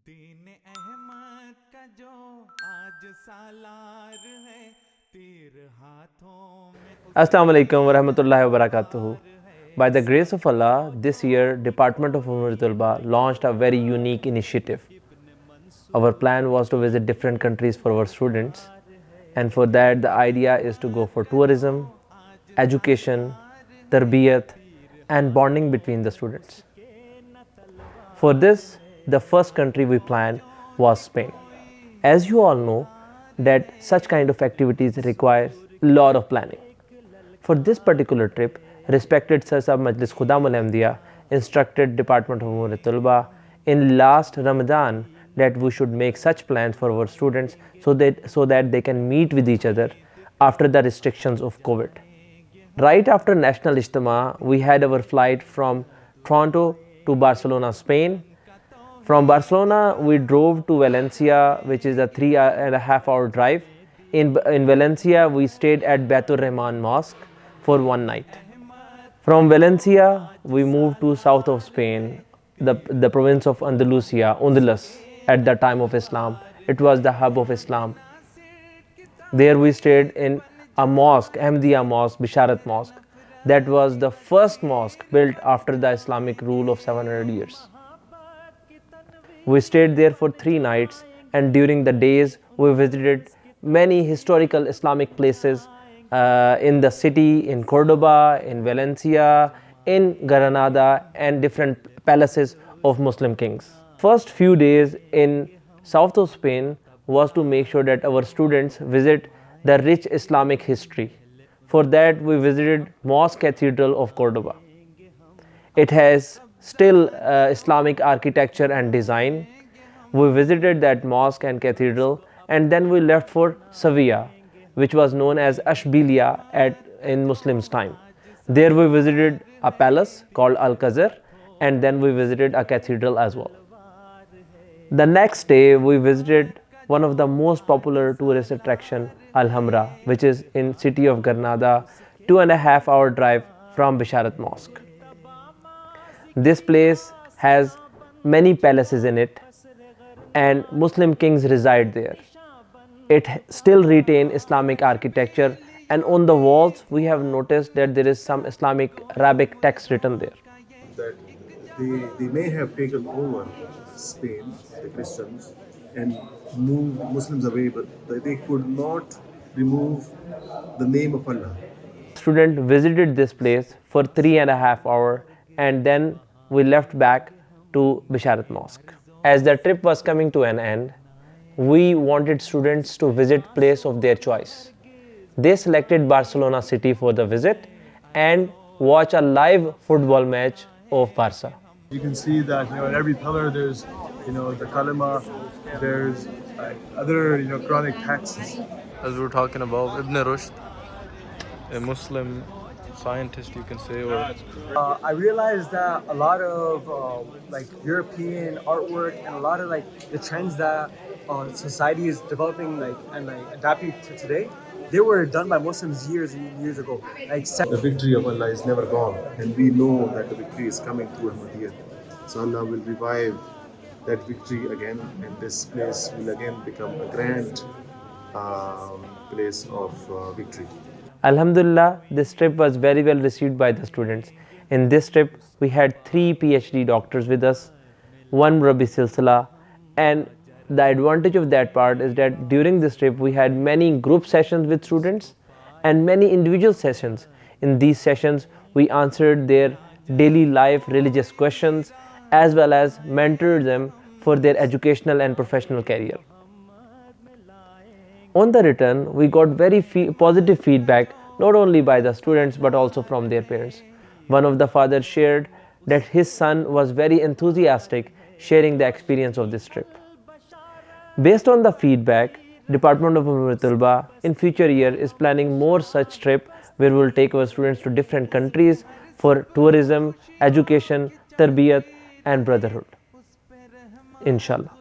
दीन अहमद का जो आज सालार है तीर हाथों में Assalamu alaikum wa rahmatullahi wa barakatuhu. By the grace of Allah, this year Department of Umar Tulba launched a very unique initiative. Our plan was to visit different countries for our students, and for that the idea is to go for tourism, education, tarbiyat and bonding between the students. For this, the first country we planned was Spain. As you all know that such kind of activities require a lot of planning. For this particular trip, respected Sir Sahab Majlis Khudam Al Ahmadiyya instructed Department of Umar Tulba in last Ramadan that we should make such plans for our students so that they can meet with each other after the restrictions of COVID. Right after National Ijtima, we had our flight from Toronto to Barcelona, Spain. From Barcelona, we drove to Valencia, which is a 3.5-hour drive. In Valencia, we stayed at Baitur Rahman Mosque for one night. From Valencia, we moved to south of Spain, the province of Andalusia, Andalus, at the time of Islam. It was the hub of Islam. There we stayed in a mosque, Ahmadiyya Mosque, Bisharat Mosque. That was the first mosque built after the Islamic rule of 700 years. We stayed there for 3 nights, and during the days we visited many historical Islamic places in the city, in Cordoba, in Valencia, in Granada and different palaces of Muslim kings. First few days in south of Spain was to make sure that our students visit the rich Islamic history. For that we visited Mosque Cathedral of Cordoba. It has still Islamic architecture and design. We visited that mosque and cathedral, and then we left for Sevilla, which was known as Ashbilia in Muslims' time. There we visited a palace called Alcazar, and then we visited a cathedral as well. The next day we visited one of the most popular tourist attraction, Alhambra, which is in city of Granada, 2.5-hour drive from Bisharat Mosque. This place has many palaces in it, and Muslim kings reside there. It still retains Islamic architecture, and on the walls we have noticed that there is some Islamic Arabic text written there. That they may have taken over Spain, the Christians, and moved Muslims away, but they could not remove the name of Allah. Student visited this place for 3.5 hours, and then we left back to Bisharat Mosque. As the trip was coming to an end, we wanted students to visit place of their choice. They selected Barcelona city for the visit and watch a live football match of Barca. You can see that in every pillar there's the kalima, there's other Quranic texts. As we were talking about, Ibn Rushd, a Muslim scientist, you can say, or I realized that a lot of European artwork and a lot of the trends that society is developing and adapting to today, they were done by Muslims years and years ago. The victory of Allah is never gone, and we know that the victory is coming through Ahmadiyya. So Allah will revive that victory again, and this place will again become a grand place of victory. Alhamdulillah, this trip was very well received by the students. In this trip, we had 3 PhD doctors with us, 1 Rabbi Silsila, and the advantage of that part is that during this trip we had many group sessions with students and many individual sessions. In these sessions, we answered their daily life religious questions as well as mentored them for their educational and professional career. On the return, we got very positive feedback not only by the students but also from their parents. One of the fathers shared that his son was very enthusiastic sharing the experience of this trip. Based on the feedback, Department of Umar Tulba in future year is planning more such trip where we will take our students to different countries for tourism, education, tarbiyat and brotherhood. Inshallah.